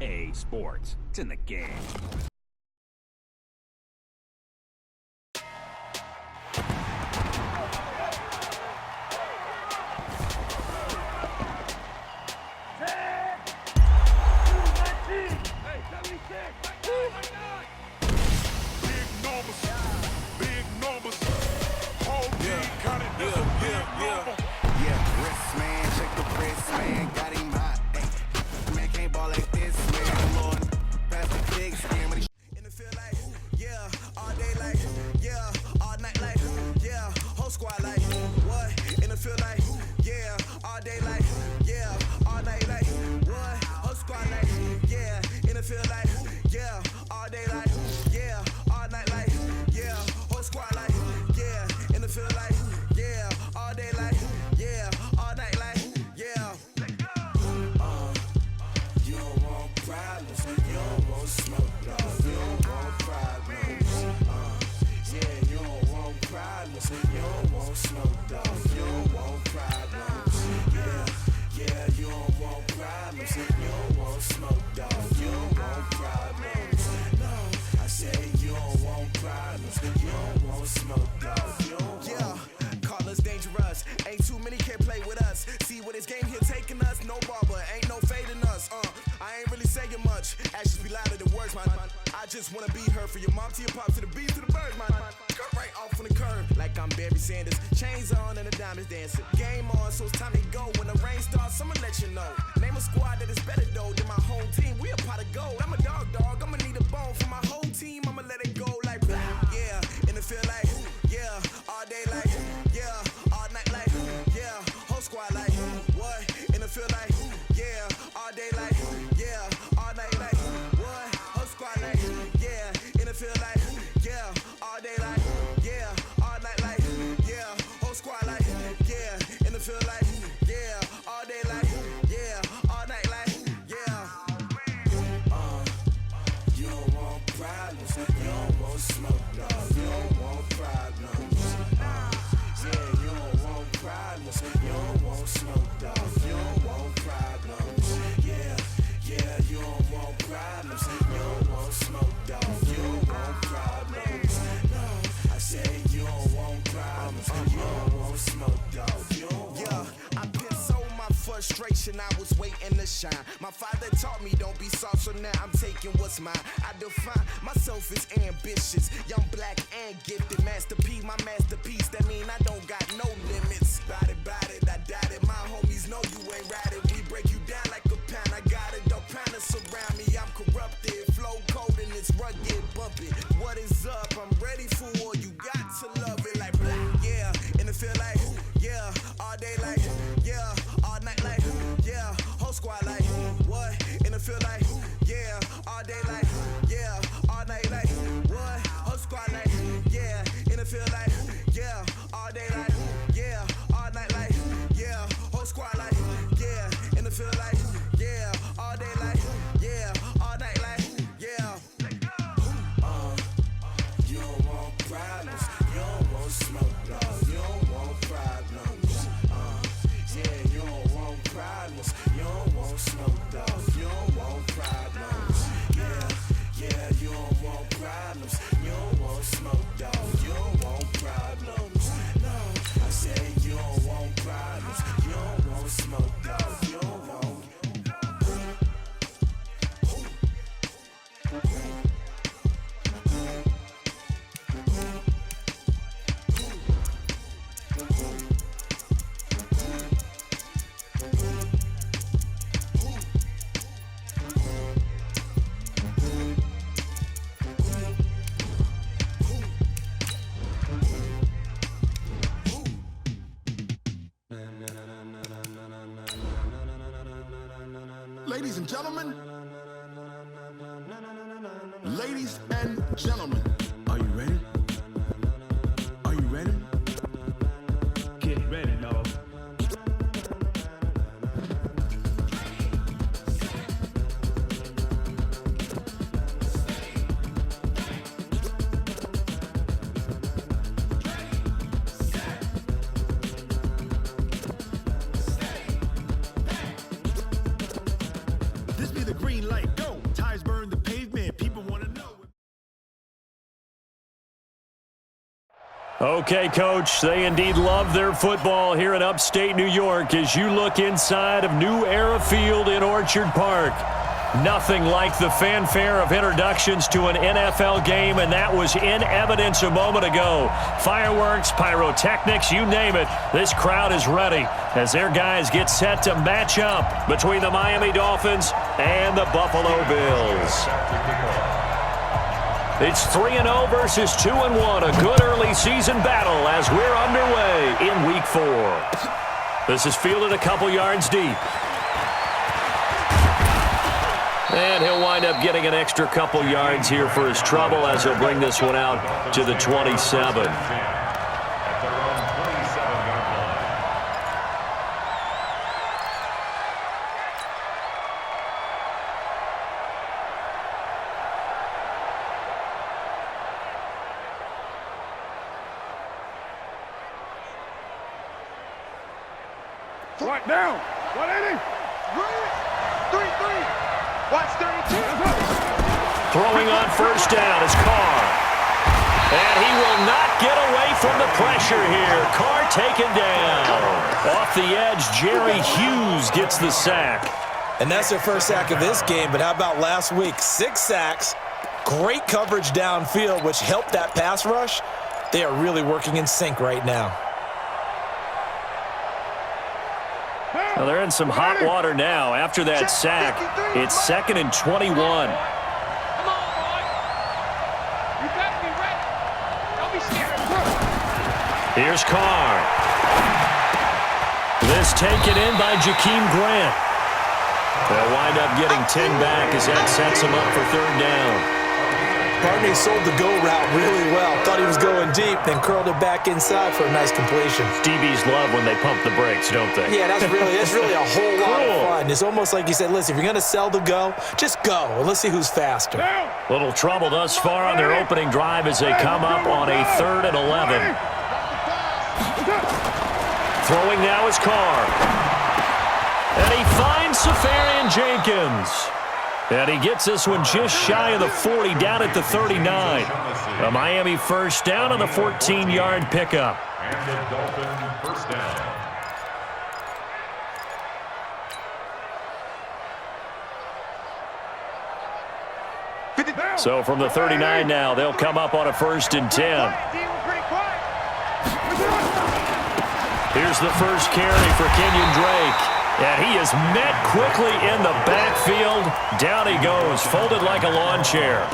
A Sports. It's in the game. Just wanna be her, for your mom to your pop, to the beat, to the birds, man. Cut right off on the curb, like I'm Barry Sanders. Chains on and the diamonds dancing. Game on, so it's time to go. When the rain starts, I'ma let you know. Name a squad that is better though than my home team. We a pot of gold. I'm a dog, I'ma need a bone for my whole team. I'ma let it go like blah. Yeah, in the field like yeah, all day like yeah, all night like yeah, whole squad like what? In the field like yeah, all day like yeah, all night like what? Whole squad like yeah, in the field like yeah, all day like yeah, all night like yeah, whole squad like yeah, in the field like yeah, all day like yeah, all night like yeah. You don't want problems, you don't want smoke, dog. You don't want problems. Yeah, you don't want problems, you don't want smoke, dog. You don't want problems. Yeah, you don't want problems, you don't want smoke, dog. You don't want problems. No, I say you don't want problems, you don't want smoke, dog. You don't want. I pissed so my frustration, I was waiting to shine. My father taught me don't be soft, so now I'm taking what's mine. I define myself as ambitious, young, black, and gifted. Masterpiece, my masterpiece, that mean I don't got no limits. Bout it, I doubt it. My homies know you ain't ride it. We break you down like a pound. I got it, don't pound us around me. I'm corrupted, flow cold and it's rugged, bumpy. What is up? I'm ready for war. You got to love it like blah. Yeah, in the feel like yeah, all day like yeah, all night like yeah, whole squad like what? In the feel like yeah, all day like yeah, all night like what? Whole squad like yeah, in the feel like yeah, all day like yeah, all night like yeah, whole squad like yeah, in the feel like yeah, all day like yeah, all night like yeah. You don't want problems, you don't want smoke, dog. You don't want problems. Yeah, you don't want problems, you don't want smoke, dog. You don't want problems. Yeah, you don't want problems, you don't want smoke, dog. You don't want problems. No, I say you don't want problems, you don't want smoke, dog. You don't want. Ladies and gentlemen, ladies and gentlemen, are you ready? Are you ready? Get ready, dog. This be the green light, go! Okay, Coach, they indeed love their football here in upstate New York as you look inside of New Era Field in Orchard Park. Nothing like the fanfare of introductions to an NFL game, and that was in evidence a moment ago. Fireworks, pyrotechnics, you name it. This crowd is ready as their guys get set to match up between the Miami Dolphins and the Buffalo Bills. It's 3-0 versus 2-1, a good early season battle as we're underway in Week 4. This is fielded a couple yards deep. And he'll wind up getting an extra couple yards here for his trouble as he'll bring this one out to the 27. Right now, 180. 3-3. Watch 32. Throwing on first down is Carr. And he will not get away from the pressure here. Carr taken down. Off the edge, Jerry Hughes gets the sack. And that's their first sack of this game, but how about last week? 6 sacks, great coverage downfield, which helped that pass rush. They are really working in sync right now. Well, they're in some hot water now. After that sack, it's 2nd and 21. Come on, boy. You better be ready. Don't be scared. Here's Carr. This taken in by Jakeem Grant. They'll wind up getting 10 back as that sets him up for 3rd down. Barney sold the go route really well. Thought he was going deep, then curled it back inside for a nice completion. DBs love when they pump the brakes, don't they? Yeah, that's really a whole lot of fun. It's almost like you said, listen, if you're going to sell the go, just go, and let's see who's faster. Little trouble thus far on their opening drive as they come up on a 3rd and 11. Throwing now is Carr. And he finds Safarian Jenkins. And he gets this one just shy of the 40, down at the 39. A Miami first down on the 14-yard pickup. And the Dolphin first down. So from the 39 now, they'll come up on a 1st and 10. Here's the first carry for Kenyon Drake. And he is met quickly in the backfield. Down he goes, folded like a lawn chair.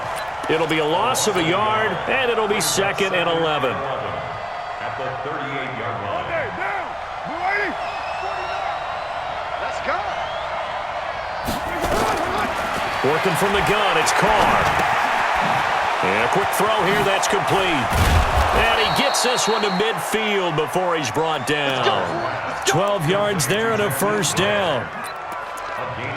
It'll be a loss of a yard, and it'll be 2nd and 11. At the 38-yard line. Down. 280. Let's go. Working from the gun, it's Carr. And a quick throw here, that's complete. And he gets this one to midfield before he's brought down. 12 yards there and a 1st down.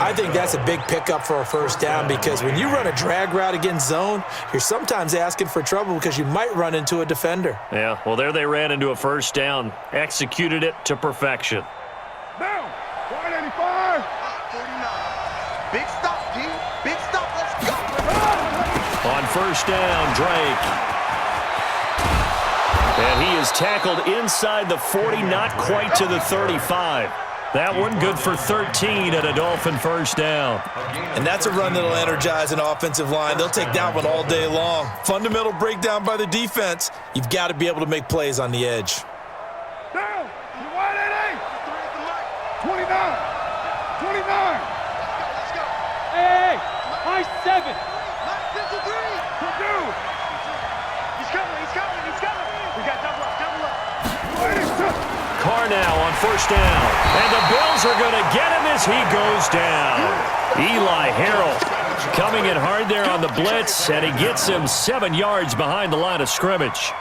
I think that's a big pickup for a 1st down because when you run a drag route against zone, you're sometimes asking for trouble because you might run into a defender. Yeah, well, there they ran into a 1st down. Executed it to perfection. Down. 185. 49. Big stop, G. Big stop. Let's go. On 1st down, Drake. And he is tackled inside the 40, not quite to the 35. That one good for 13 at a Dolphin 1st down. And that's a run that'll energize an offensive line. They'll take that one all day long. Fundamental breakdown by the defense. You've got to be able to make plays on the edge. Down. 180. 29. 29. Let's go. Hey, high 7. 53. Purdue. He's coming. We got double up. Carr now on 1st down. And the Bills are going to get him as he goes down. Eli Harrell coming in hard there on the blitz, and he gets him 7 yards behind the line of scrimmage.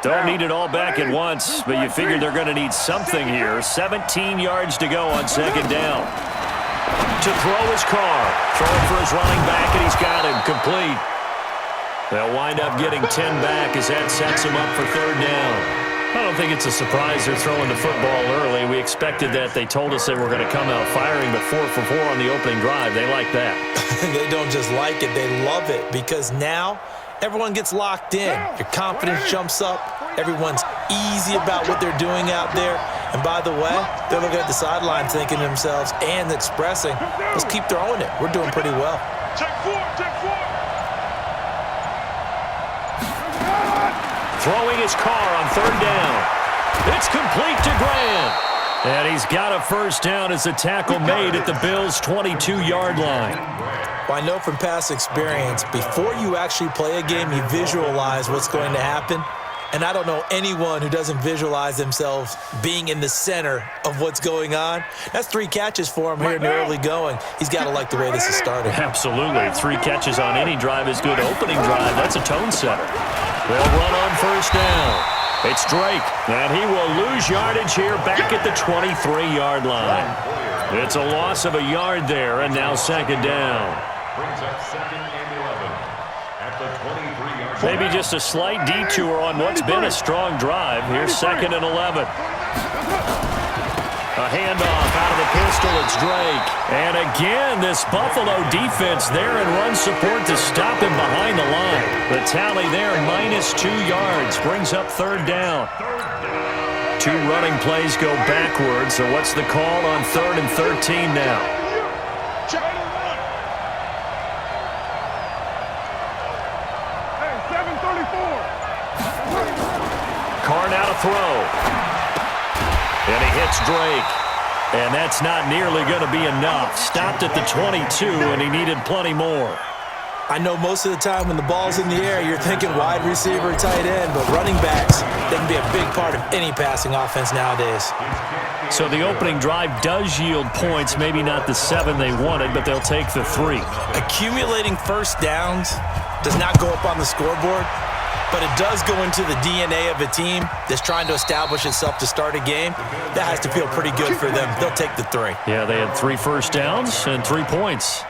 Don't need it all back at once, but you figure they're going to need something here. 17 yards to go on 2nd down. To throw his Carr. Throwing for his running back, and he's got him complete. They'll wind up getting 10 back as that sets him up for 3rd down. I don't think it's a surprise they're throwing the football early. We expected that. They told us they were going to come out firing, but 4 for 4 on the opening drive. They like that. They don't just like it, they love it, because now everyone gets locked in. Your confidence jumps up. Everyone's easy about what they're doing out there. And by the way, they're looking at the sideline thinking to themselves and expressing, let's keep throwing it. We're doing pretty well. Check four. Throwing his car on third down. It's complete to Grant. And he's got a first down as a tackle made at the Bills' 22-yard line. Well, I know from past experience, before you actually play a game, you visualize what's going to happen. And I don't know anyone who doesn't visualize themselves being in the center of what's going on. That's 3 catches for him here in the early going. He's got to like the way this is started. Absolutely. 3 catches on any drive is good. Opening drive, that's a tone setter. They'll run on first down. It's Drake, and he will lose yardage here back at the 23-yard line. It's a loss of a yard there, and now second down. Brings up 2nd and 11 at the 23-yard line. Maybe just a slight detour on what's been a strong drive. Here's 2nd and 11. A handoff out of the pistol. It's Drake. And again, this Buffalo defense there in run support to stop him behind the line. The tally there, -2 yards, brings up third down. 2 running plays go backwards. So what's the call on 3rd and 13 now? Carr now to throw. And he hits Drake. And that's not nearly going to be enough. Stopped at the 22, and he needed plenty more. I know most of the time when the ball's in the air, you're thinking wide receiver, tight end, but running backs, they can be a big part of any passing offense nowadays. So the opening drive does yield points, maybe not the 7 they wanted, but they'll take the 3. Accumulating first downs does not go up on the scoreboard, but it does go into the DNA of a team that's trying to establish itself to start a game. That has to feel pretty good for them. They'll take the 3. Yeah, they had 3 first downs and 3 points.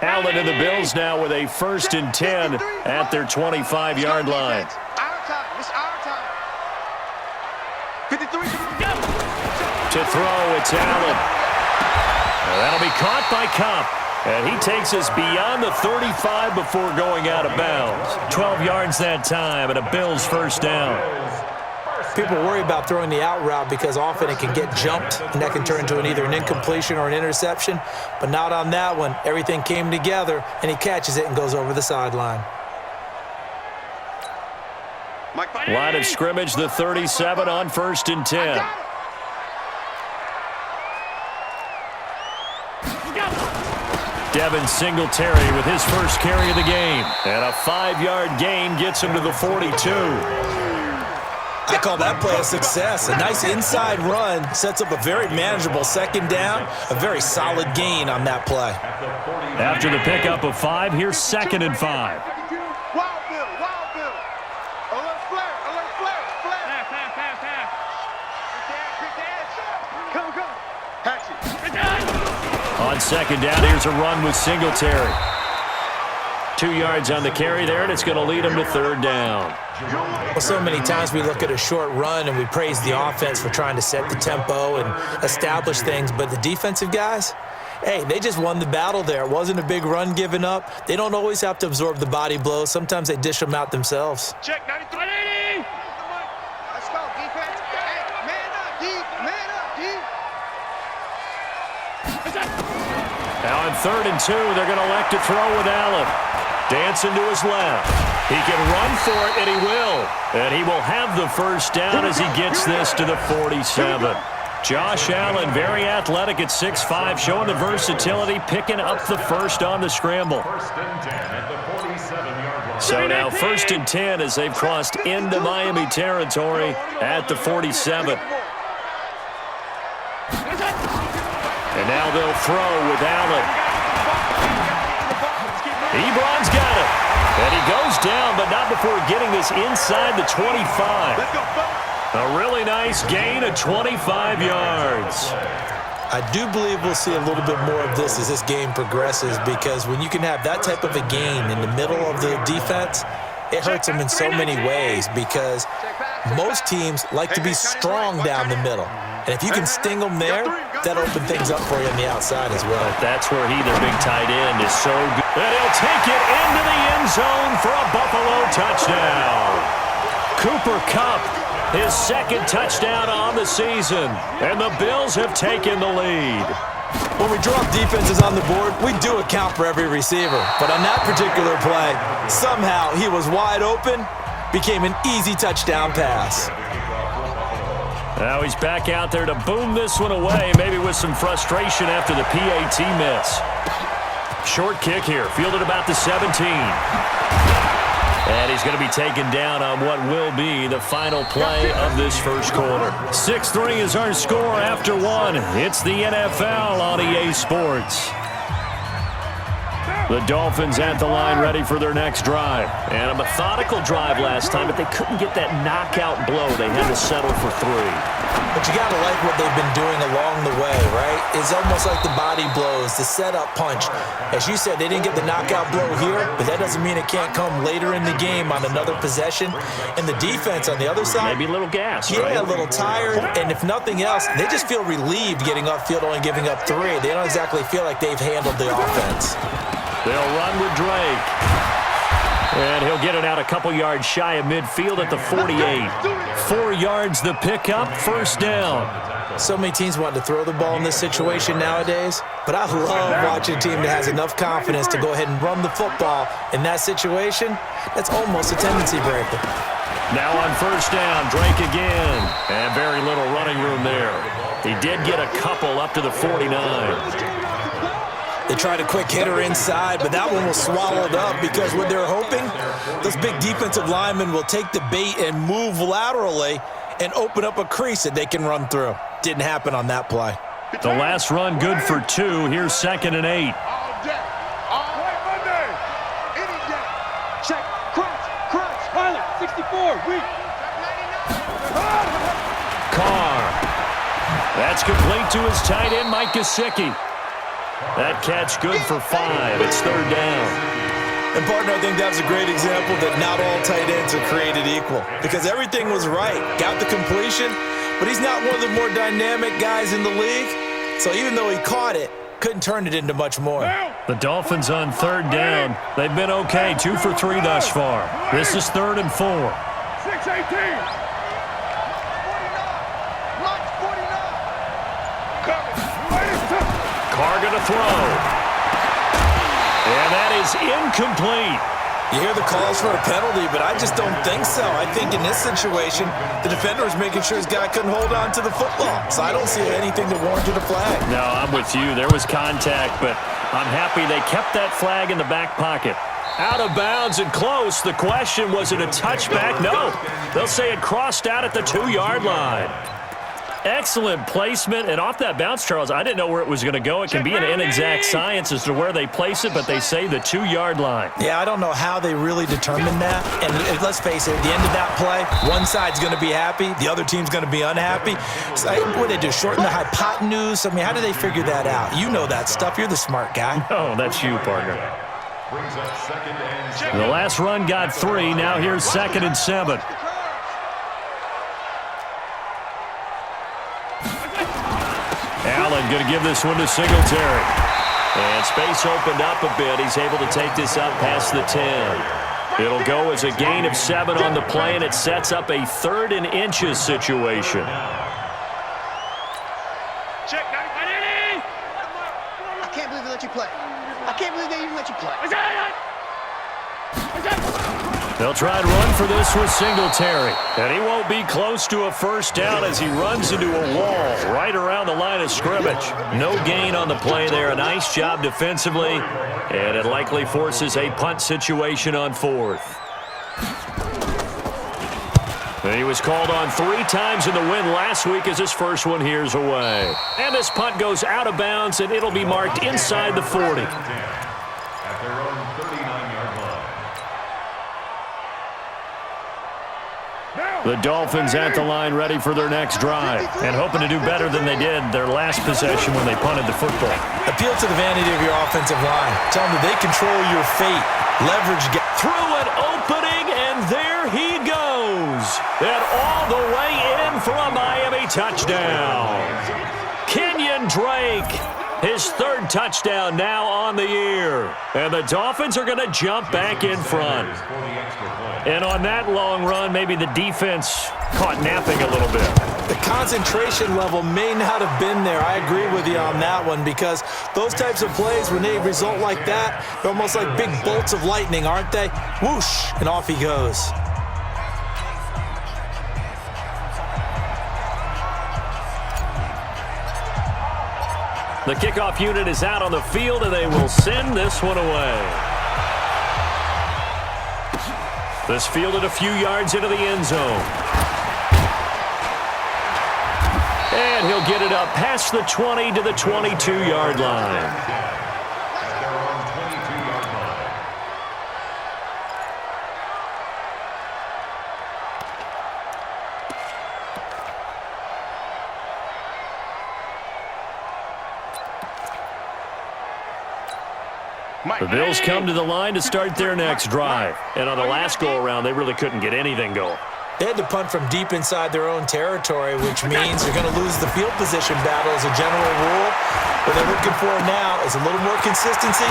Allen and the Bills now with a 1st and 10 at their 25-yard line. Our time. It's our time. 53. To throw, it's Allen. That'll be caught by Kupp. And he takes us beyond the 35 before going out of bounds. 12 yards that time and a Bills first down. People worry about throwing the out route because often it can get jumped, and that can turn into either an incompletion or an interception. But not on that one. Everything came together, and he catches it and goes over the sideline. Line of scrimmage, the 37 on 1st and 10. Devin Singletary with his first carry of the game. And a 5-yard gain gets him to the 42. I call that play a success. A nice inside run sets up a very manageable second down. A very solid gain on that play. After the pickup of 5, here's 2nd and 5. Wild Bill. Alert flare. Pass. Come. Hatchet. On 2nd down, here's a run with Singletary. 2 yards on the carry there, and it's going to lead him to 3rd down. Well, so many times we look at a short run and we praise the offense for trying to set the tempo and establish things, but the defensive guys, hey, they just won the battle there. It wasn't a big run given up. They don't always have to absorb the body blows. Sometimes they dish them out themselves. Check 93. Let's go, defense. Hey, man up, D. Now on 3rd and 2, they're going to elect to throw with Allen. Dancing to his left. He can run for it, and he will. And he will have the first down as he gets this to the 47. Josh Allen, very athletic at 6'5", showing the versatility, picking up the first on the scramble. 1st and 10 at the 47-yard line. So now 1st and 10 as they've crossed into Miami territory at the 47. And now they'll throw with Allen. Ebron's got it. And he goes down, but not before getting this inside the 25. A really nice gain of 25 yards. I do believe we'll see a little bit more of this as this game progresses, because when you can have that type of a gain in the middle of the defense, it hurts them in so many ways, because most teams like to be strong down the middle. And if you can sting them there, that'll open things up for you on the outside as well. But that's where their big tight end, is so good. And he'll take it into the end zone for a Buffalo touchdown. Cooper Kupp, his second touchdown on the season. And the Bills have taken the lead. When we drop defenses on the board, we do account for every receiver. But on that particular play, somehow he was wide open, became an easy touchdown pass. Now he's back out there to boom this one away, maybe with some frustration after the PAT miss. Short kick here, fielded about the 17. And he's going to be taken down on what will be the final play of this first quarter. 6-3 is our score after one. It's the NFL on EA Sports. The Dolphins at the line, ready for their next drive. And a methodical drive last time, but they couldn't get that knockout blow. They had to settle for 3. But you got to like what they've been doing along the way, right? It's almost like the body blows, the setup punch. As you said, they didn't get the knockout blow here, but that doesn't mean it can't come later in the game on another possession. And the defense on the other side, maybe a little gas, yeah, right? A little tired. And if nothing else, they just feel relieved getting upfield, only giving up 3. They don't exactly feel like they've handled the offense. They'll run with Drake. And he'll get it out a couple yards shy of midfield at the 48. 4 yards the pickup, first down. So many teams want to throw the ball in this situation nowadays, but I love watching a team that has enough confidence to go ahead and run the football in that situation. That's almost a tendency breaker. Now on first down, Drake again. And very little running room there. He did get a couple up to the 49. They tried a quick hitter inside, but that one was swallowed up because what they're hoping, those big defensive linemen will take the bait and move laterally and open up a crease that they can run through. Didn't happen on that play. The last run good for 2. Here's 2nd and 8. Check, crunch, pilot, 64, weak. Carr. That's complete to his tight end, Mike Gesicki. That catch good for 5. It's 3rd down. And, partner, I think that's a great example that not all tight ends are created equal, because everything was right. Got the completion, but he's not one of the more dynamic guys in the league. So even though he caught it, couldn't turn it into much more. The Dolphins on 3rd down. They've been okay, 2 for 3 thus far. This is 3rd and 4. 6-18. Carr gonna throw. And that is incomplete. You hear the calls for a penalty, but I just don't think so. I think in this situation, the defender was making sure his guy couldn't hold on to the football. So I don't see anything that warranted a flag. No, I'm with you. There was contact, but I'm happy they kept that flag in the back pocket. Out of bounds and close. The question, was it a touchback? No. They'll say it crossed out at the 2-yard line. Excellent placement, and off that bounce, Charles, I didn't know where it was going to go. It can be an inexact science as to where they place it, but they say the 2-yard line. Yeah, I don't know how they really determined that. And let's face it, at the end of that play, one side's going to be happy, the other team's going to be unhappy. So, what did they do, shorten the hypotenuse? I mean, how do they figure that out? You know that stuff. You're the smart guy. Oh, that's you, partner. The last run got 3. Now here's 2nd and 7. Allen going to give this one to Singletary. And space opened up a bit. He's able to take this up past the 10. It'll go as a gain of 7 on the play, and it sets up a 3rd and inches situation. Check, I can't believe they let you play. I can't believe they even let you play. They'll try and run for this with Singletary. And he won't be close to a first down as he runs into a wall right around the line of scrimmage. No gain on the play there. A nice job defensively. And it likely forces a punt situation on 4th. And he was called on 3 times in the win last week as his first one here's away. And this punt goes out of bounds, and it'll be marked inside the 40. At their own 39-yard line. Now The Dolphins at the line ready for their next drive and hoping to do better than they did their last possession when they punted the football. Appeal to the vanity of your offensive line. Tell them that they control your fate. Leverage. Through an opening, and there he goes. And all the way in for a Miami touchdown. Kenyon Drake, his third touchdown now on the year. And the Dolphins are going to jump back in front. And on that long run, maybe the defense caught napping a little bit. The concentration level may not have been there. I agree with you on that one because those types of plays, when they result like that, they're almost like big bolts of lightning, aren't they? Whoosh, and off he goes. The kickoff unit is out on the field, and they will send this one away. This fielded a few yards into the end zone. And he'll get it up past the 20 to the 22-yard line. The Bills come to the line to start their next drive. And on the last go-around, they really couldn't get anything going. They had to punt from deep inside their own territory, which means they're going to lose the field position battle as a general rule. What they're looking for now is a little more consistency,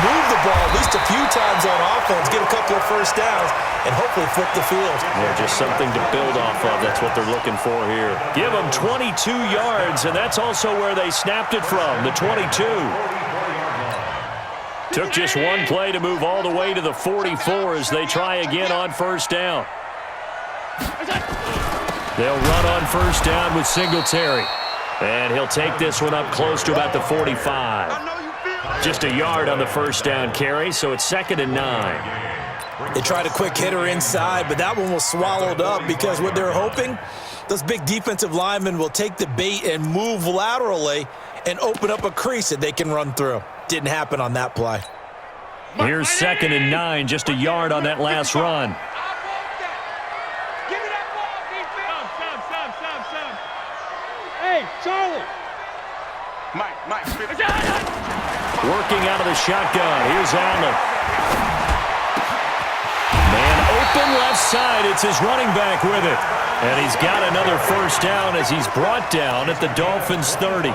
move the ball at least a few times on offense, get a couple of first downs, and hopefully flip the field. Yeah, just something to build off of. That's what they're looking for here. Give them 22 yards, and that's also where they snapped it from, the 22. Took just one play to move all the way to the 44 as they try again on first down. They'll run on first down with Singletary. And he'll take this one up close to about the 45. Just a yard on the first down carry, so it's 2nd and 9. They tried a quick hitter inside, but that one was swallowed up because what they're hoping, those big defensive linemen will take the bait and move laterally and open up a crease that they can run through. Didn't happen on that play. Here's 2nd and 9, just a yard on that last run. Hey, Charlie. Mike. Working out of the shotgun. Here's Allen. Man open left side. It's his running back with it. And he's got another first down as he's brought down at the Dolphins' 30.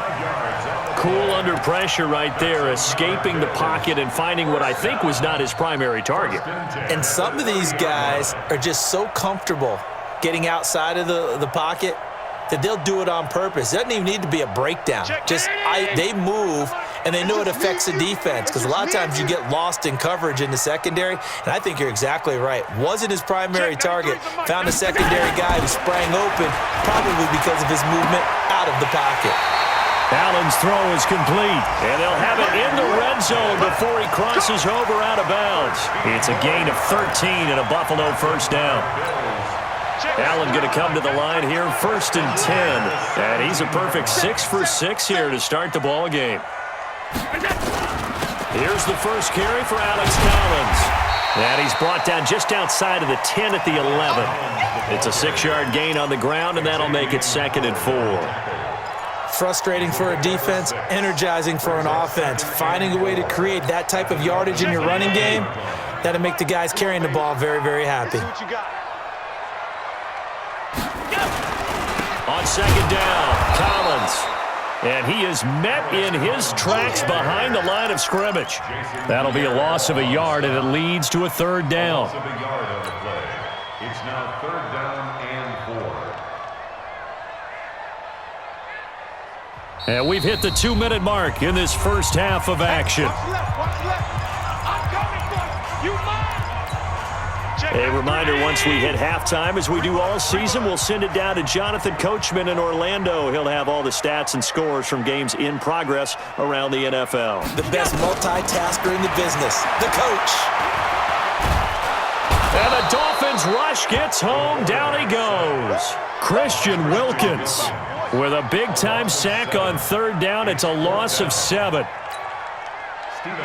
Cool under pressure right there, escaping the pocket and finding what I think was not his primary target. And some of these guys are just so comfortable getting outside of the pocket that they'll do it on purpose. It doesn't even need to be a breakdown. They move, and they know it affects the defense because a lot of times you get lost in coverage in the secondary, and I think you're exactly right. Wasn't his primary target. Found a secondary guy who sprang open, probably because of his movement out of the pocket. Allen's throw is complete, and they'll have it in the red zone before he crosses over out of bounds. It's a gain of 13 and a Buffalo first down. Allen going to come to the line here, 1st and 10. And he's a perfect 6 for 6 here to start the ball game. Here's the first carry for Alex Collins. And he's brought down just outside of the 10 at the 11. It's a 6-yard gain on the ground, and that'll make it 2nd and 4. Frustrating for a defense, energizing for an offense. Finding a way to create that type of yardage in your running game, that'll make the guys carrying the ball very, very happy. On 2nd down, Collins. And he is met in his tracks behind the line of scrimmage. That'll be a loss of a yard, and it leads to a 3rd down. It's now 3rd down and 4. And we've hit the 2-minute mark in this first half of action. A reminder, once we hit halftime, as we do all season, we'll send it down to Jonathan Coachman in Orlando. He'll have all the stats and scores from games in progress around the NFL. The best multitasker in the business, the coach. And the Dolphins rush gets home. Down he goes. Christian Wilkins with a big-time sack on 3rd down. It's a loss of 7.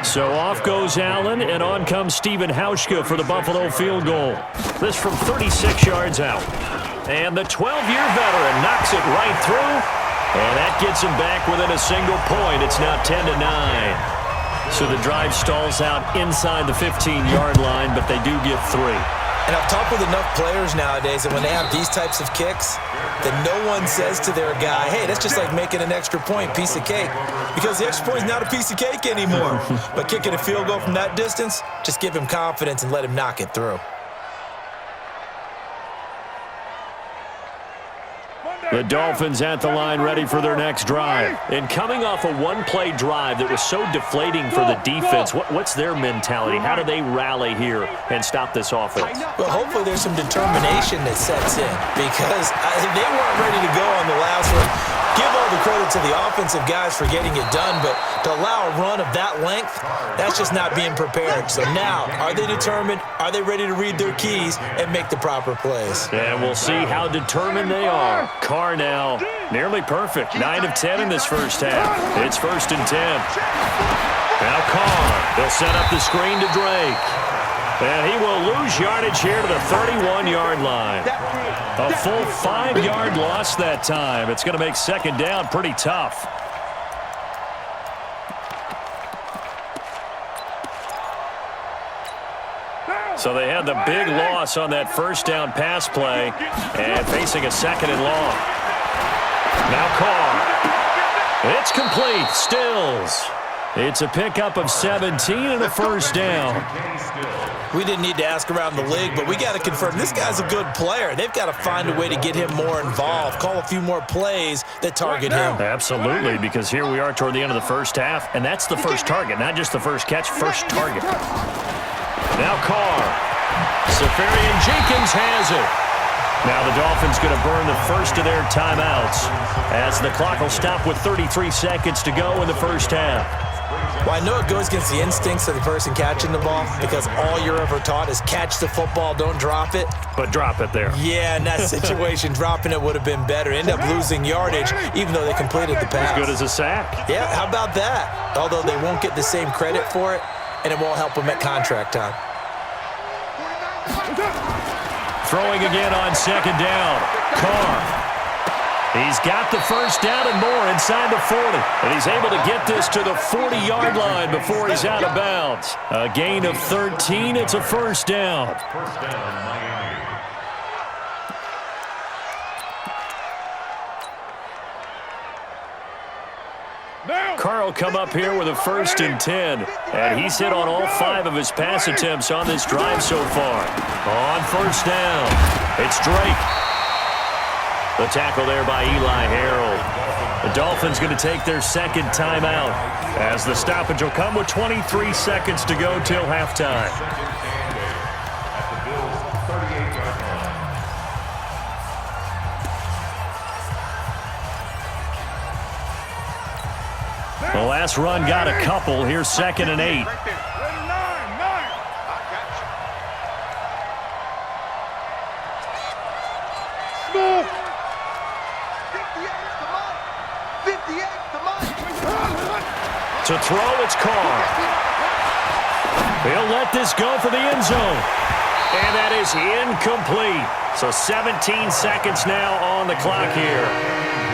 So off goes Allen, and on comes Stephen Hauschka for the Buffalo field goal. This from 36 yards out. And the 12-year veteran knocks it right through, and that gets him back within a single point. It's now 10-9. So the drive stalls out inside the 15-yard line, but they do get 3. And I've talked with enough players nowadays that when they have these types of kicks, that no one says to their guy, hey, that's just like making an extra point, piece of cake. Because the extra point is not a piece of cake anymore. But kicking a field goal from that distance, just give him confidence and let him knock it through. The Dolphins at the line ready for their next drive. And coming off a one-play drive that was so deflating for the defense, what's their mentality? How do they rally here and stop this offense? Well, hopefully there's some determination that sets in because they weren't ready to go on the last one. Give all the credit to the offensive guys for getting it done, but to allow a run of that length, that's just not being prepared. So now, are they determined? Are they ready to read their keys and make the proper plays? And we'll see how determined they are. Carr now nearly perfect. 9 of 10 in this first half. It's 1st and 10. Now Carr. They'll set up the screen to Drake. And he will lose yardage here to the 31-yard line. A full 5-yard loss that time. It's going to make second down pretty tough. So they had the big loss on that first down pass play and facing a second and long. Now Carr. It's complete. Stills. It's a pickup of 17 and a first down. We didn't need to ask around the league, but we got to confirm this guy's a good player. They've got to find a way to get him more involved, call a few more plays that target him. Absolutely, because here we are toward the end of the first half, and that's the first target, not just the first catch, first target. Now Carr. Safarian Jenkins has it. Now the Dolphins going to burn the first of their timeouts as the clock will stop with 33 seconds to go in the first half. Well, I know it goes against the instincts of the person catching the ball because all you're ever taught is catch the football, don't drop it. But drop it there. Yeah, in that situation, dropping it would have been better. End up losing yardage, even though they completed the pass. As good as a sack. Yeah, how about that? Although they won't get the same credit for it, and it won't help them at contract time. Throwing again on second down. Carr. He's got the first down and more inside the 40. And he's able to get this to the 40-yard line before he's out of bounds. A gain of 13. It's a first down. First down, Miami. Carr will come up here with a 1st and 10. And he's hit on all 5 of his pass attempts on this drive so far. On first down, it's Drake. The tackle there by Eli Harold. The Dolphins going to take their second timeout as the stoppage will come with 23 seconds to go till halftime. The last run got a couple. Here's 2nd and 8. To throw, it's Carr. He'll let this go for the end zone. And that is incomplete. So 17 seconds now on the clock here.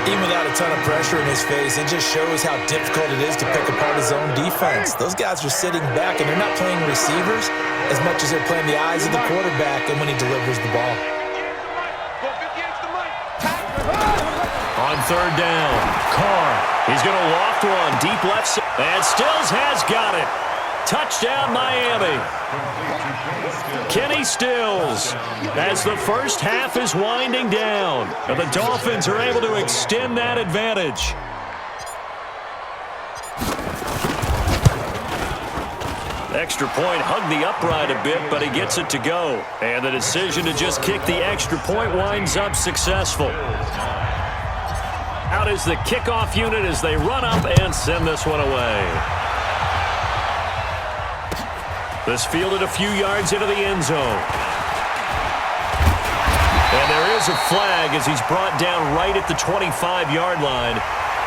Even without a ton of pressure in his face, it just shows how difficult it is to pick apart his own defense. Those guys are sitting back, and they're not playing receivers as much as they're playing the eyes of the quarterback and when he delivers the ball. On third down, Carr. He's going to loft one deep left side. And Stills has got it. Touchdown, Miami. Kenny Stills as the first half is winding down. And the Dolphins are able to extend that advantage. Extra point hugged the upright a bit, but he gets it to go. And the decision to just kick the extra point winds up successful. Out is the kickoff unit as they run up and send this one away. This fielded a few yards into the end zone. And there is a flag as he's brought down right at the 25-yard line.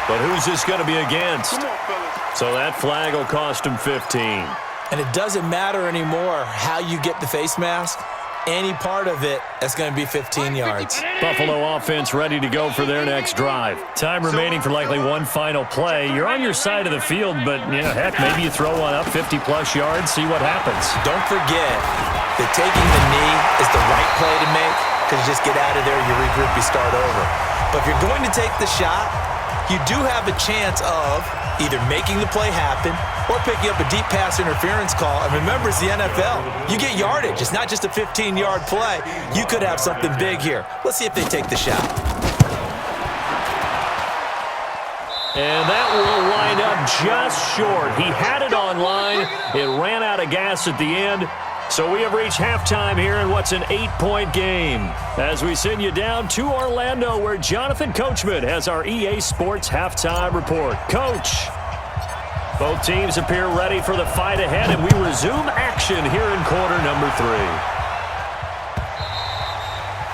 But who's this going to be against? So that flag will cost him 15. And it doesn't matter anymore how you get the face mask. any part of it that's going to be 15 yards. Buffalo offense ready to go for their next drive. Time remaining for likely one final play. You're on your side of the field, but, heck, maybe you throw one up 50-plus yards, see what happens. Don't forget that taking the knee is the right play to make, because you just get out of there, you regroup, you start over. But if you're going to take the shot, you do have a chance of either making the play happen or picking up a deep pass interference call. And remember, it's the NFL. You get yardage. It's not just a 15-yard play. You could have something big here. Let's see if they take the shot. And that will line up just short. He had it on line. It ran out of gas at the end. So we have reached halftime here in what's an 8-point game. As we send you down to Orlando, where Jonathan Coachman has our EA Sports halftime report. Coach, both teams appear ready for the fight ahead, and we resume action here in quarter number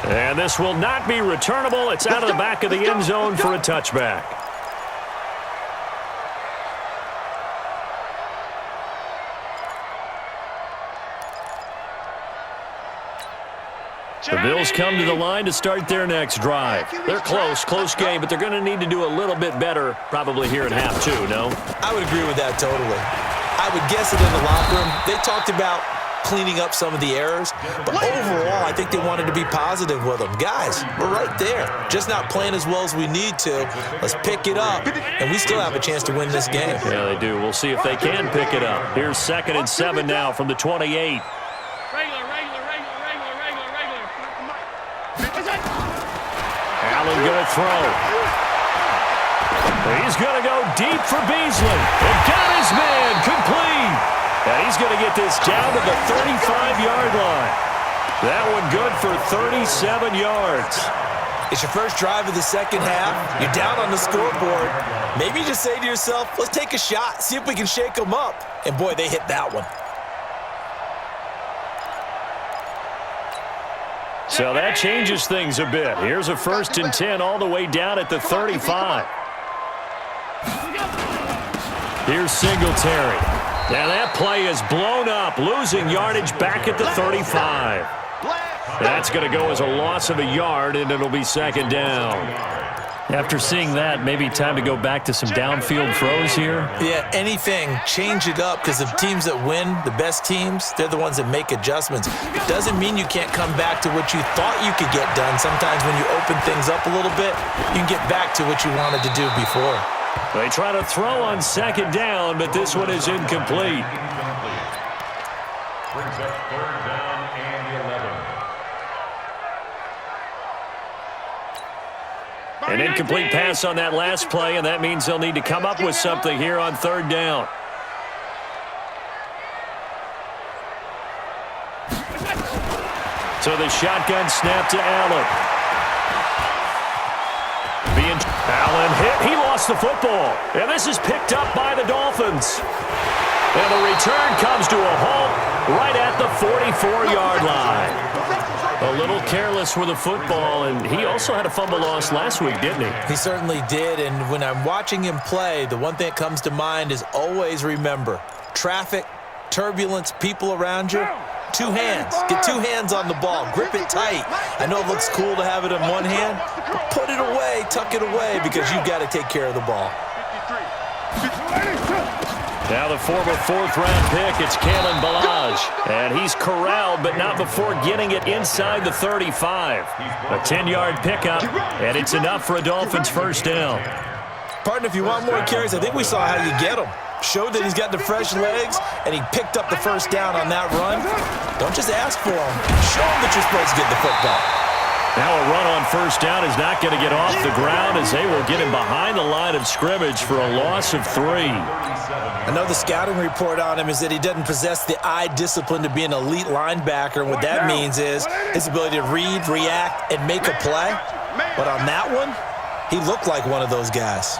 3. And this will not be returnable. It's out of the back of the end zone for a touchback. The Bills come to the line to start their next drive. They're close game, but they're going to need to do a little bit better probably here in half 2, no? I would agree with that totally. I would guess it in the locker room. They talked about cleaning up some of the errors, but overall, I think they wanted to be positive with them. Guys, we're right there. Just not playing as well as we need to. Let's pick it up, and we still have a chance to win this game. Yeah, they do. We'll see if they can pick it up. Here's 2nd and 7 now from the 28. Allen going to throw. He's going to go deep for Beasley. And got his man complete. And he's going to get this down to the 35-yard line. That one good for 37 yards. It's your first drive of the second half. You're down on the scoreboard. Maybe you just say to yourself, let's take a shot, see if we can shake them up. And, boy, they hit that one. So that changes things a bit. Here's a 1st and 10 all the way down at the 35. Here's Singletary. And that play is blown up, losing yardage back at the 35. That's going to go as a loss of a yard, and it'll be 2nd down. After seeing that, maybe time to go back to some downfield throws here? Yeah, anything. Change it up, because the teams that win, the best teams, they're the ones that make adjustments. It doesn't mean you can't come back to what you thought you could get done. Sometimes when you open things up a little bit, you can get back to what you wanted to do before. They try to throw on 2nd down, but this one is incomplete. Brings up 3rd down and 11. An incomplete pass on that last play, and that means they'll need to come up with something here on 3rd down. So the shotgun snap to Allen. Allen hit. He lost the football. And this is picked up by the Dolphins. And the return comes to a halt right at the 44-yard line. A little careless with the football, and he also had a fumble loss last week, didn't he? He certainly did, and when I'm watching him play, the one thing that comes to mind is always remember, traffic, turbulence, people around you, 2 hands. Get 2 hands on the ball. Grip it tight. I know it looks cool to have it in one hand, but put it away, tuck it away, because you've got to take care of the ball. Now the former 4th-round pick, it's Kalen Ballage. And he's corralled, but not before getting it inside the 35. A 10-yard pickup, and it's enough for a Dolphins 1st down. Partner, if you want more carries, I think we saw how you get them. Showed that he's got the fresh legs, and he picked up the 1st down on that run. Don't just ask for them. Show them that you're supposed to get the football. Now a run on 1st down is not going to get off the ground, as they will get him behind the line of scrimmage for a loss of 3. I know the scouting report on him is that he doesn't possess the eye discipline to be an elite linebacker, and what that means is his ability to read, react, and make a play. But on that one, he looked like one of those guys.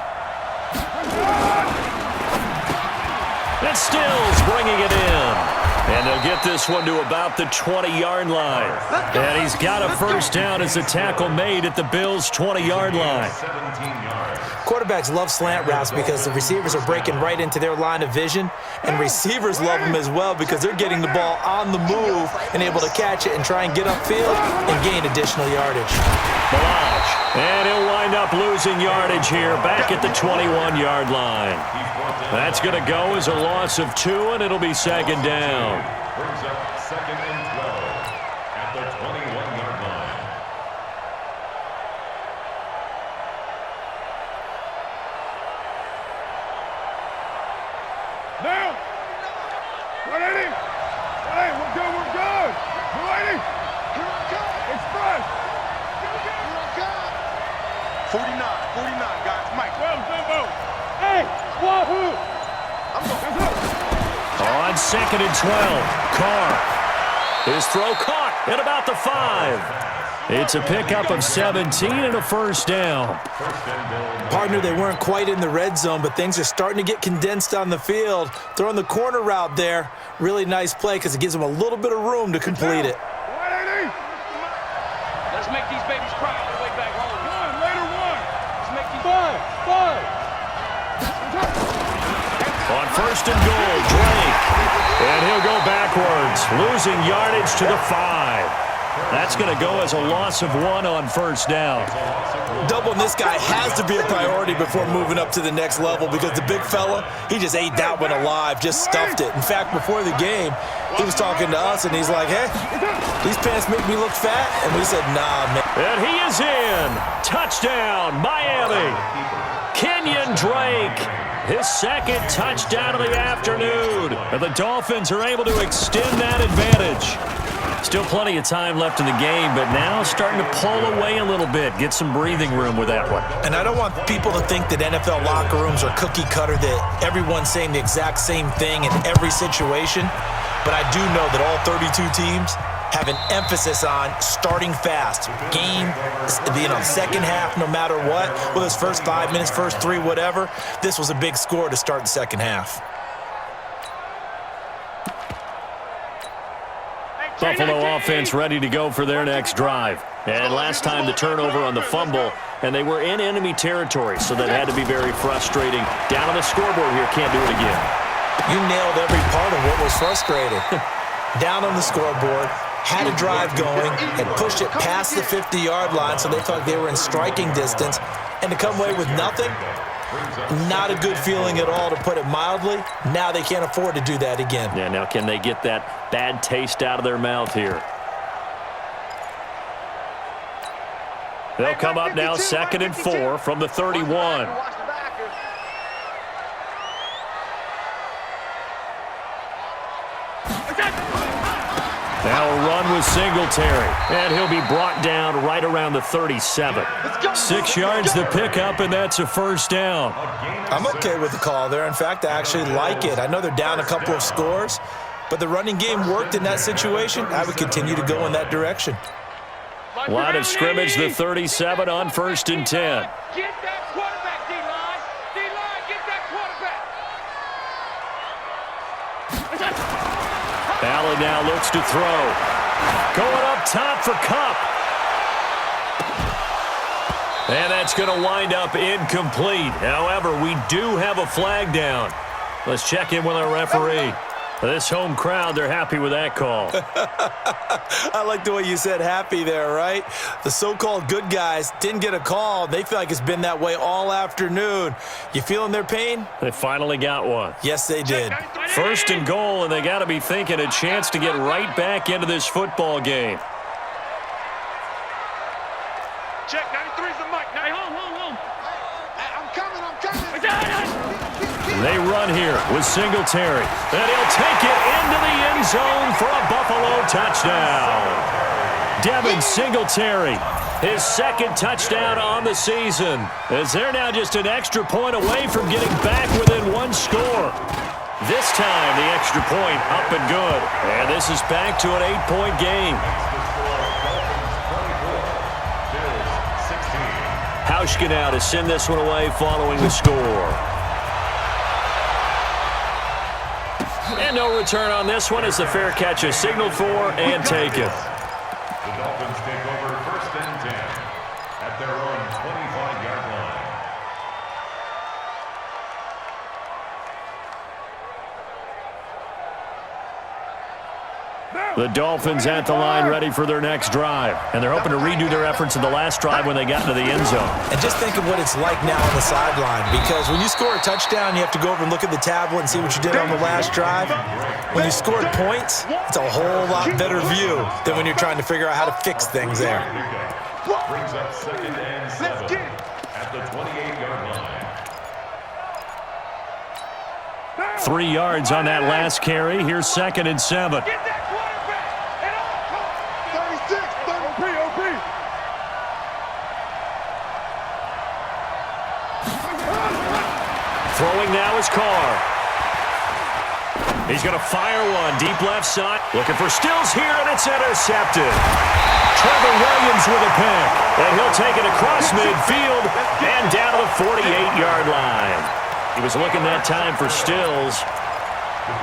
And Stills bringing it in. And they'll get this one to about the 20-yard line. And he's got a 1st down as the tackle made at the Bills' 20-yard line. 17 yards. Quarterbacks love slant routes because the receivers are breaking right into their line of vision, and receivers love them as well because they're getting the ball on the move and able to catch it and try and get upfield and gain additional yardage. Balaj, and he'll wind up losing yardage here back at the 21-yard line. That's going to go as a loss of 2, and it'll be second down. Brings up 2nd and 12 at the 21-yard line. Now! 180! Hey, we're good, we're good! 180! Express! 49, guys. Mike. Well, Jimbo! Hey! Wahoo! On 2nd and 12, Carr. His throw caught at about the 5. It's a pickup of 17 and a first down. Partner, they weren't quite in the red zone, but things are starting to get condensed on the field. Throwing the corner route there, really nice play because it gives them a little bit of room to complete it. 180! Let's make these babies cry on the way back home. Later one! Let's make these Five! On 1st and goal, Drake. And he'll go backwards, losing yardage to the 5. That's going to go as a loss of 1 on first down. Doubling this guy has to be a priority before moving up to the next level because the big fella, he just ate that one alive, just stuffed it. In fact, before the game, he was talking to us, and he's like, hey, these pants make me look fat. And we said, nah, man. And he is in. Touchdown, Miami. Kenyon Drake. His second touchdown of the afternoon. And the Dolphins are able to extend that advantage. Still plenty of time left in the game, but now starting to pull away a little bit. Get some breathing room with that one. And I don't want people to think that NFL locker rooms are cookie cutter, that everyone's saying the exact same thing in every situation. But I do know that all 32 teams have an emphasis on starting fast. Game, second half, no matter what. Whether it's first 5 minutes, first 3, whatever. This was a big score to start the second half. Buffalo offense ready to go for their next drive. And last time the turnover on the fumble, and they were in enemy territory, so that had to be very frustrating. Down on the scoreboard here, can't do it again. You nailed every part of what was frustrating. Down on the scoreboard, had a drive going, and pushed it past the 50-yard line so they felt like they were in striking distance, and to come away with nothing, not a good feeling at all, to put it mildly. Now they can't afford to do that again. Yeah, now can they get that bad taste out of their mouth here? They'll come up now 2nd and 4 from the 31. Now a run with Singletary, and he'll be brought down right around the 37. 6 yards the pickup, and that's a first down. I'm okay with the call there. In fact, I actually like it. I know they're down a couple of scores, but the running game worked in that situation. I would continue to go in that direction. Line of scrimmage, the 37 on 1st and 10. Get that quarterback, D-line. D-line, get that quarterback. Allen now looks to throw. Going up top for Kupp. And that's going to wind up incomplete. However, we do have a flag down. Let's check in with our referee. This home crowd, they're happy with that call. I like the way you said happy there, right? The so-called good guys didn't get a call. They feel like it's been that way all afternoon. You feeling their pain? They finally got one. Yes, they did. 1st and goal, and they got to be thinking a chance to get right back into this football game. Check, 93's the mic. Now, home. I'm coming. They run here with Singletary, and he'll take it into the end zone for a Buffalo touchdown. Devin Singletary, his 2nd touchdown on the season, as they're now just an extra point away from getting back within 1 score. This time, the extra point up and good, and this is back to an 8-point game. Hauschka now to send this one away following the score. And no return on this one as the fair catch is signaled for and taken. The Dolphins take over 1st and 10 at their own 25-yard line. The Dolphins at the line ready for their next drive. And they're hoping to redo their efforts in the last drive when they got into the end zone. And just think of what it's like now on the sideline, because when you score a touchdown, you have to go over and look at the tablet and see what you did on the last drive. When you scored points, it's a whole lot better view than when you're trying to figure out how to fix things there. Brings up 2nd and 7 at the 28-yard line. 3 yards on that last carry. Here's 2nd and 7. Get that quarterback at all costs. 36, OP. Throwing now is Carr. He's going to fire one deep left side. Looking for Stills here, and it's intercepted. Trevor Williams with a pick. And he'll take it across midfield and down to the 48-yard line. He was looking that time for Stills.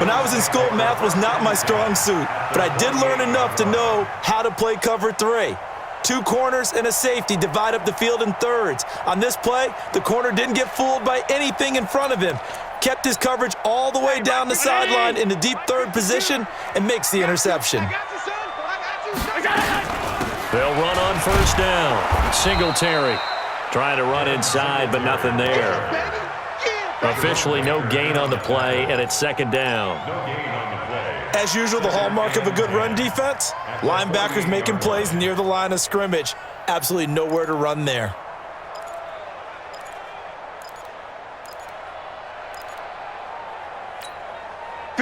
When I was in school, math was not my strong suit, but I did learn enough to know how to play cover 3. 2 corners and a safety divide up the field in thirds. On this play, the corner didn't get fooled by anything in front of him. Kept his coverage all the way down the sideline in the deep third position and makes the interception. They'll run on first down. Singletary trying to run inside, but nothing there. Officially no gain on the play, and it's 2nd down. As usual, the hallmark of a good run defense, linebackers making plays near the line of scrimmage. Absolutely nowhere to run there.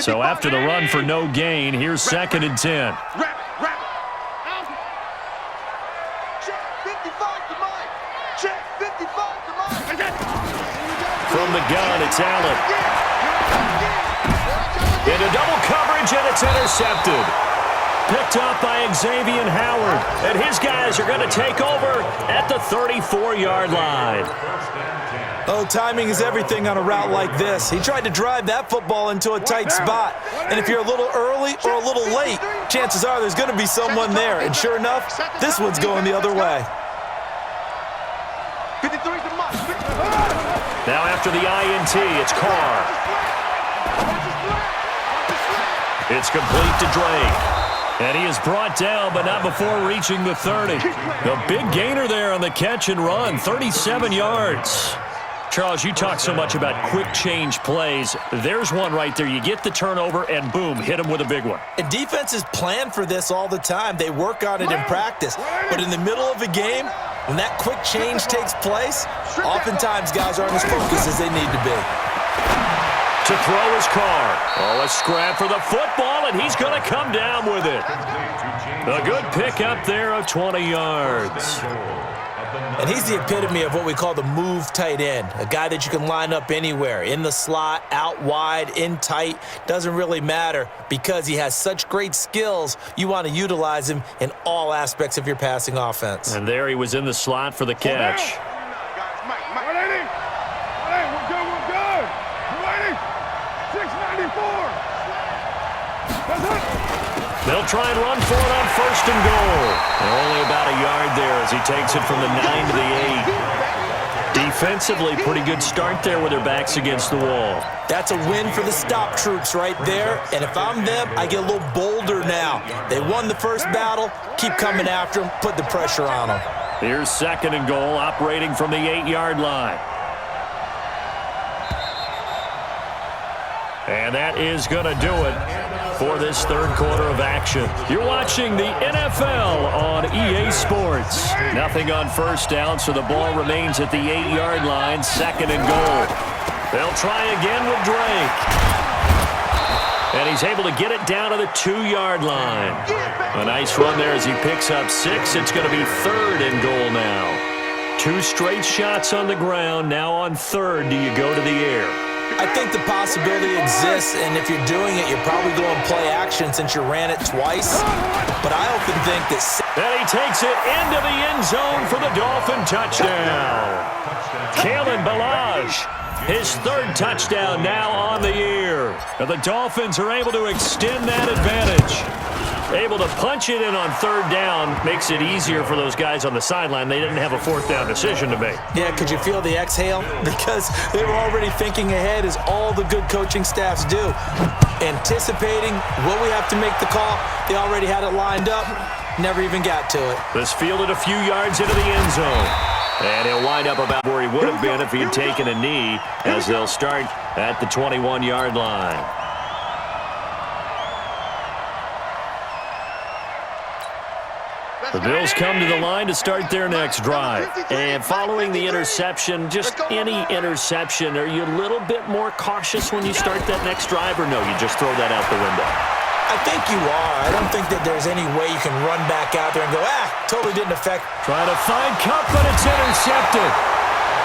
So after the run for no gain, here's 2nd and 10. From the gun, it's Allen. Into double coverage, and it's intercepted. Picked up by Xavier Howard. And his guys are going to take over at the 34-yard line. Oh, timing is everything on a route like this. He tried to drive that football into a tight spot. And if you're a little early or a little late, chances are there's going to be someone there. And sure enough, this one's going the other way. Now after the INT, it's Carr. It's complete to Drake. And he is brought down, but not before reaching the 30. A big gainer there on the catch and run, 37 yards. Charles, you talk so much about quick change plays. There's one right there. You get the turnover, and boom, hit him with a big one. And defenses plan for this all the time. They work on it in practice. But in the middle of a game, when that quick change takes place, oftentimes guys aren't as focused as they need to be. To throw his Carr. Oh, a scrap for the football, and he's going to come down with it. A good pick up there of 20 yards. And he's the epitome of what we call the move tight end, a guy that you can line up anywhere, in the slot, out wide, in tight, doesn't really matter because he has such great skills. You want to utilize him in all aspects of your passing offense. And there he was in the slot for the catch. They'll try and run for it on 1st and goal. And only about a yard there as he takes it from the 9 to the 8. Defensively, pretty good start there with their backs against the wall. That's a win for the stop troops right there. And if I'm them, I get a little bolder now. They won the first battle. Keep coming after them. Put the pressure on them. Here's 2nd and goal, operating from the 8-yard line. And that is going to do it for this third quarter of action. You're watching the NFL on EA Sports. Nothing on first down, so the ball remains at the 8-yard line, 2nd and goal. They'll try again with Drake. And he's able to get it down to the 2-yard line. A nice run there as he picks up 6. It's going to be 3rd and goal now. 2 straight shots on the ground. Now on 3rd, do you go to the air? I think the possibility exists, and if you're doing it, you're probably going play action since you ran it twice. But I often think that... And he takes it into the end zone for the Dolphin touchdown. Kalen Ballage, his 3rd touchdown now on the year. And the Dolphins are able to extend that advantage. Able to punch it in on 3rd down makes it easier for those guys on the sideline. They didn't have a 4th down decision to make. Yeah, could you feel the exhale? Because they were already thinking ahead, as all the good coaching staffs do. anticipating, will we have to make the call? They already had it lined up, never even got to it. This fielded a few yards into the end zone. And he'll wind up about where he would have been if he had taken a knee, as they'll start at the 21-yard line. The Bills come to the line to start their next drive. And following the interception, just any interception, are you a little bit more cautious when you start that next drive, or no, you just throw that out the window? I think you are. I don't think that there's any way you can run back out there and go, totally didn't affect. Trying to find Cup, but it's intercepted.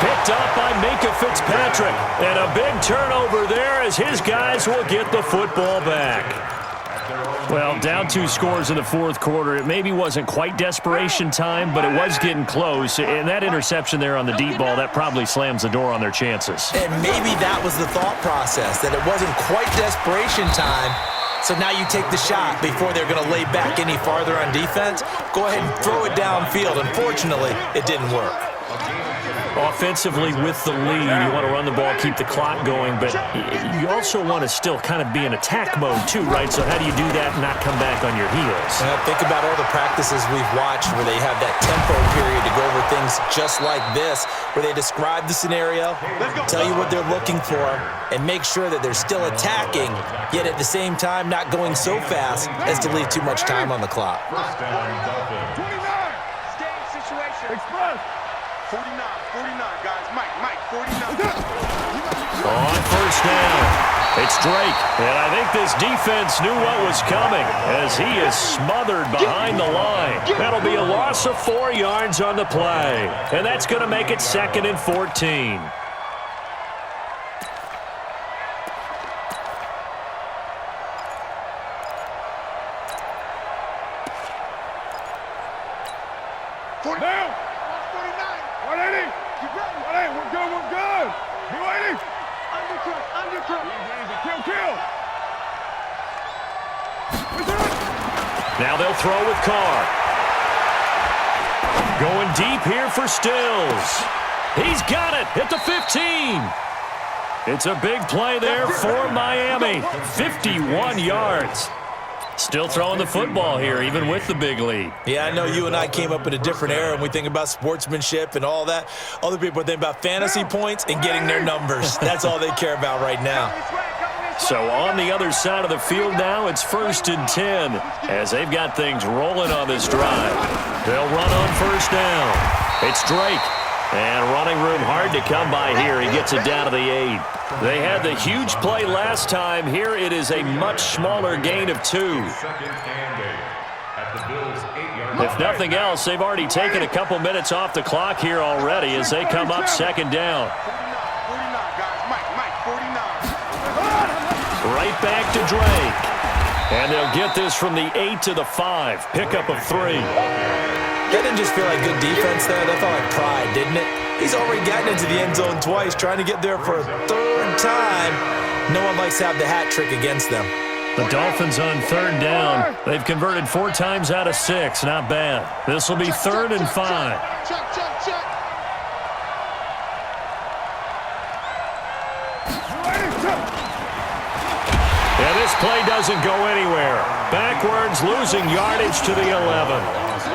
Picked up by Minka Fitzpatrick. And a big turnover there as his guys will get the football back. Well, down 2 scores in the fourth quarter. It maybe wasn't quite desperation time, but it was getting close. And that interception there on the deep ball, that probably slams the door on their chances. And maybe that was the thought process, that it wasn't quite desperation time. So now you take the shot before they're going to lay back any farther on defense. Go ahead and throw it downfield. Unfortunately, it didn't work. Offensively with the lead, you want to run the ball, keep the clock going, but you also want to still kind of be in attack mode too, right? So how do you do that and not come back on your heels? Think about all the practices we've watched where they have that tempo period to go over things just like this, where they describe the scenario, tell you what they're looking for, and make sure that they're still attacking, yet at the same time not going so fast as to leave too much time on the clock. 29. Stay in situation. Express. 49, guys. Mike, 49. On first down, it's Drake. And I think this defense knew what was coming as he is smothered behind the line. That'll be a loss of 4 yards on the play. And that's going to make it 2nd and 14. Now they'll throw with Carr. Going deep here for Stills. He's got it at the 15. It's a big play there for Miami. 51 yards. Still throwing the football here, even with the big lead. Yeah, I know you and I came up in a different era, and we think about sportsmanship and all that. Other people think about fantasy points and getting their numbers. That's all they care about right now. So on the other side of the field now, it's 1st and 10 as they've got things rolling on this drive. They'll run on first down. It's Drake. And running room hard to come by here. He gets it down to the 8. They had the huge play last time. Here it is a much smaller gain of 2. If nothing else, they've already taken a couple minutes off the clock here already as they come up 2nd down. 49, guys. Mike, 49. Right back to Drake. And they'll get this from the 8 to the 5. Pickup of 3. That didn't just feel like good defense there. That felt like pride, didn't it? He's already gotten into the end zone twice, trying to get there for a 3rd time. No one likes to have the hat trick against them. The Dolphins on 3rd down. They've converted 4 times out of 6. Not bad. This will be 3rd and 5. Check. Yeah, this play doesn't go anywhere. Backwards, losing yardage to the 11.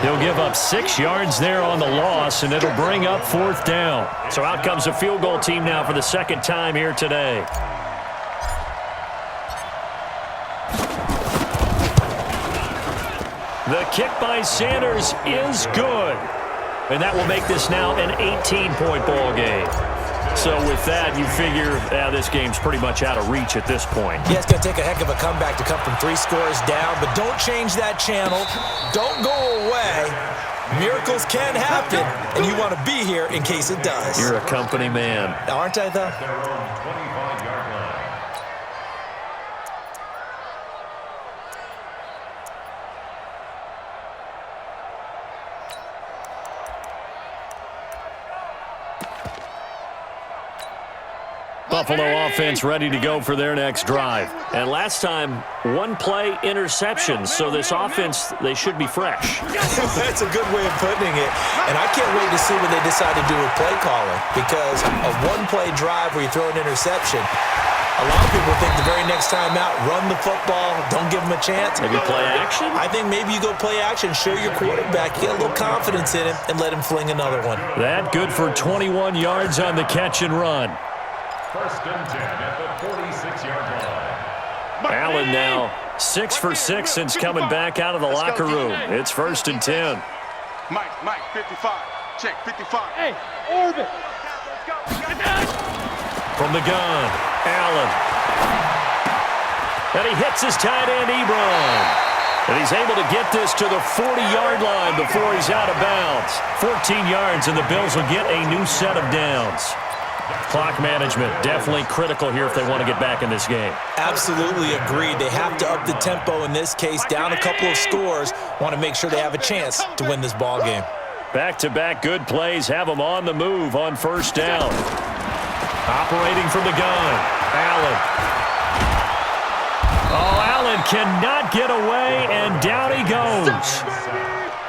He'll give up 6 yards there on the loss, and it'll bring up 4th down. So out comes the field goal team now for the 2nd time here today. The kick by Sanders is good. And that will make this now an 18-point ball game. So with that, you figure this game's pretty much out of reach at this point. Yeah, it's going to take a heck of a comeback to come from 3 scores down, but don't change that channel. Don't go away. Miracles can happen, and you want to be here in case it does. You're a company man. Aren't I, though? Buffalo offense ready to go for their next drive. And last time, 1 play interception. So this offense, they should be fresh. That's a good way of putting it. And I can't wait to see what they decide to do with play calling. Because a 1-play drive where you throw an interception, A lot of people think the very next time out, run the football, don't give him a chance. Maybe play action? I think maybe you go play action, show your quarterback, get a little confidence in him, and let him fling another one. That good for 21 yards on the catch and run. First and 10 at the 46-yard line. Allen now 6 for 6 since coming back out of the locker room. It's first and 10. Mike, 55. Check, 55. Hey, orbit. From the gun, Allen. And he hits his tight end, Ebron. And he's able to get this to the 40-yard line before he's out of bounds. 14 yards, and the Bills will get a new set of downs. Clock management, definitely critical here if they want to get back in this game. Absolutely agreed. They have to up the tempo in this case, down a couple of scores. Want to make sure they have a chance to win this ball game. Back-to-back good plays have them on the move on first down. Operating from the gun, Allen. Oh, Allen cannot get away, and down he goes.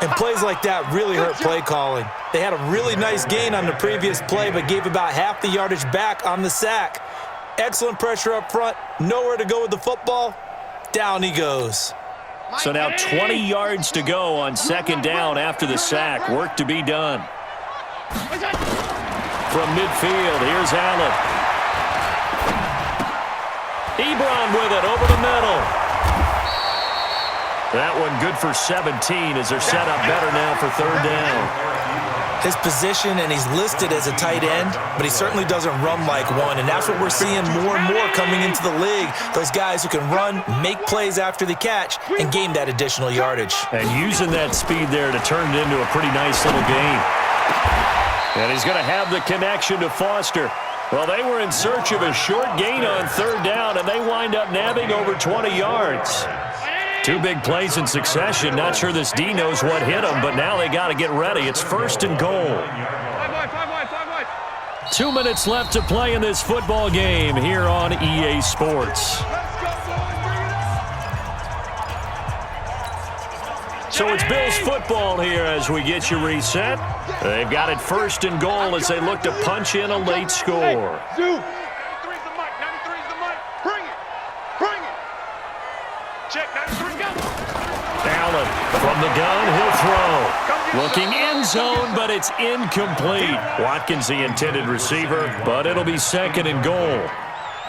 And plays like that really hurt play calling. They had a really nice gain on the previous play, but gave about half the yardage back on the sack. Excellent pressure up front, nowhere to go with the football. Down he goes. So now 20 yards to go on second down after the sack. Work to be done. From midfield, here's Allen. Ebron with it over the middle. That one good for 17 as they're set up better now for third down. His position, and he's listed as a tight end, but he certainly doesn't run like one, and that's what we're seeing more and more coming into the league. Those guys who can run, make plays after the catch, and gain that additional yardage. And using that speed there to turn it into a pretty nice little gain. And he's going to have the connection to Foster. Well, they were in search of a short gain on third down, and they wind up nabbing over 20 yards. Two big plays in succession. Not sure this D knows what hit him, but now they got to get ready. It's first and goal. 2 minutes left to play in this football game here on EA Sports. So it's Bills football here as we get you reset. They've got it first and goal as they look to punch in a late score. 93's the mic. 93's the mic. Bring it. Check, 93, go. Allen from the gun, he'll throw. Looking end zone, but it's incomplete. Watkins the intended receiver, but it'll be second and goal.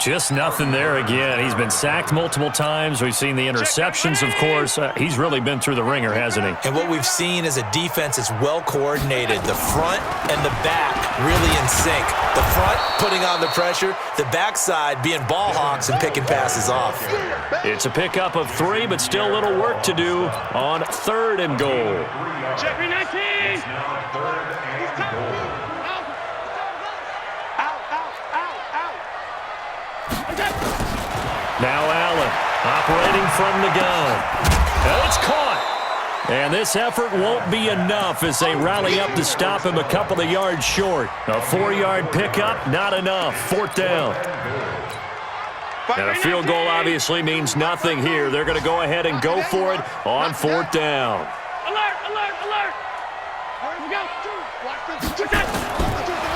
Just nothing there again. He's been sacked multiple times. We've seen the interceptions, of course. He's really been through the ringer, hasn't he? And what we've seen is a defense that's well coordinated. The front and the back really in sync. The front putting on the pressure, the backside being ball hawks and picking passes off. It's a pickup of 3, but still a little work to do on third and goal. Check me 19. Now Allen operating from the gun. And it's caught. And this effort won't be enough as they rally up to stop him a couple of yards short. A 4-yard pickup, not enough. Fourth down. And a field goal obviously means nothing here. They're going to go ahead and go for it on fourth down. Alert.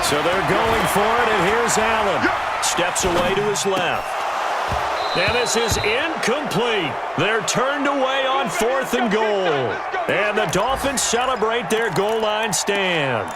So they're going for it, and here's Allen. Steps away to his left. And this is incomplete. They're turned away on fourth and goal. And the Dolphins celebrate their goal line stand.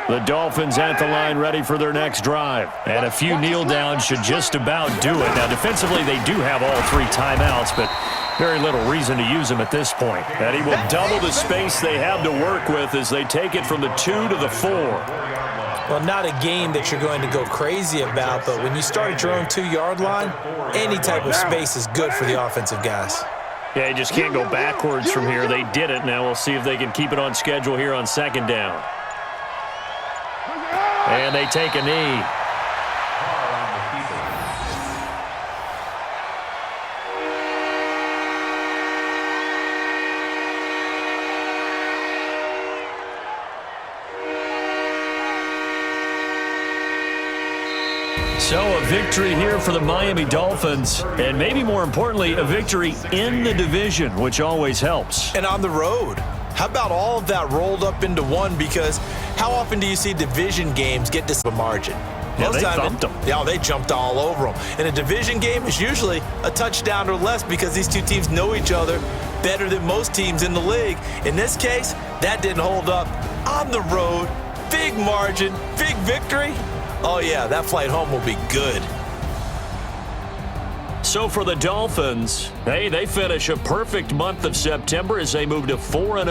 The Dolphins at the line ready for their next drive. And a few kneel downs should just about do it. Now, defensively, they do have all 3 timeouts, but very little reason to use them at this point. And he will double the space they have to work with as they take it from the 2 to the 4. Well, not a game that you're going to go crazy about, but when you start at your own 2-yard line, any type of space is good for the offensive guys. Yeah, you just can't go backwards from here. They did it. Now we'll see if they can keep it on schedule here on second down. And they take a knee. So a victory here for the Miami Dolphins, and maybe more importantly, a victory in the division, which always helps. And on the road. How about all of that rolled up into one? Because how often do you see division games get this margin? Yeah, they thumped them. Yeah, they jumped all over them. And a division game is usually a touchdown or less because these two teams know each other better than most teams in the league. In this case, that didn't hold up. On the road, big margin, big victory. Oh, yeah, that flight home will be good. So for the Dolphins, hey, they finish a perfect month of September as they move to 4-0.